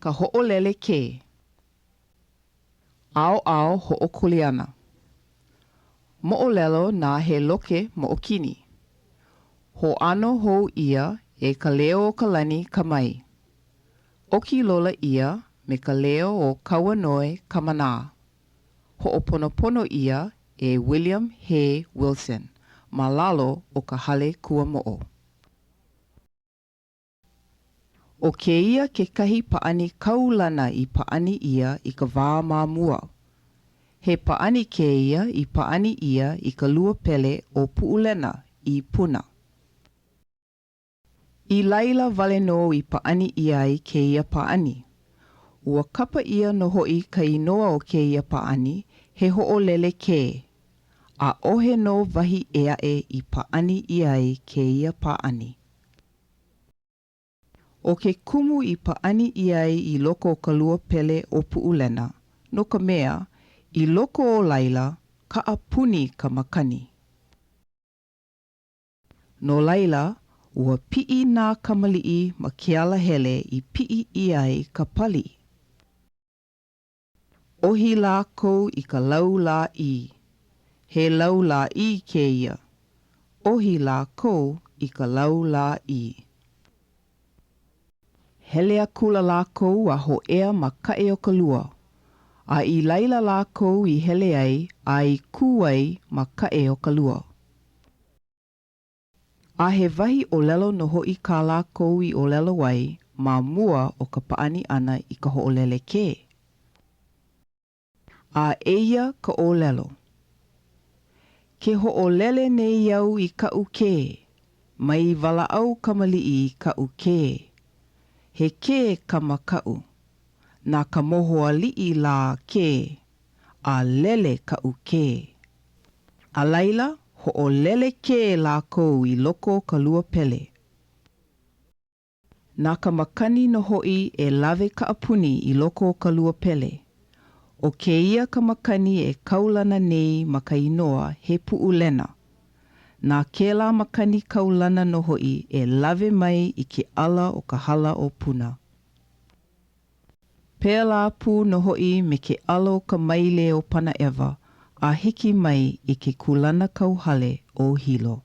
ka ho'olele ke. Ao ao ho'okuleana. Mo'olelo nā he loke mo'okini. Ho'ano hou ia e ka leo o ka lani ka mai. Oki lola ia me ka leo o Kauanoe ka manā. Ho'oponopono ia e William Hay Wilson, ma lalo o ka hale kua mo'o. O keia ke kahi paani kaulana i paani ia i ka wā māmua. He paani keia i paani ia i ka lua pele o Pu'ulena i Puna. I laila wale no i paani ia i keia paani. Ua kapa ia no hoi ka inoa o keia paani he ho'olele ke. A ohe no wahi ea e i paani ia i keia paani. O ke kumu i paani iai i loko o ka lua pele o Pu'ulena, no ka mea, i loko o laila, ka apuni ka makani. No laila, ua pi'i nā kamali'i ma ke ala hele i pi'i iai ka pali. Ohi lākou i ka lau lā i. He lau lā i keia. Ohi lākou i ka lau lā i. Hele a kula lākou a ho ea ma kae o ka lua. A i laila lākou i hele ai a i kū ai ma kae o ka lua. A he wahi o lelo no hoi kā lākou i o lelo ai ma mua o ka paani ana i ka ho'olele ke. A eia ka o lelo. Ke ho'olele nei iau i ka uke. Mai wala au kamali'i i ka uke. He ke ka makau, nā ka moho ali'i lā ke, a lele ka uke. A laila, ho'olele ke lākou i loko ka lua pele. Nā ka makani no hoi e lawe ka apuni i loko ka lua pele. O ke ia ka makani e kaulana nei ma ka inoa he Pu'ulena. Nā kēlā makani kaulana no hoi e lawe mai i ke ala o ka hala o Puna. Pēlā pū no hoi me ke alo ka maile o Pana Ewa a hiki mai i ke kulana kauhale o Hilo.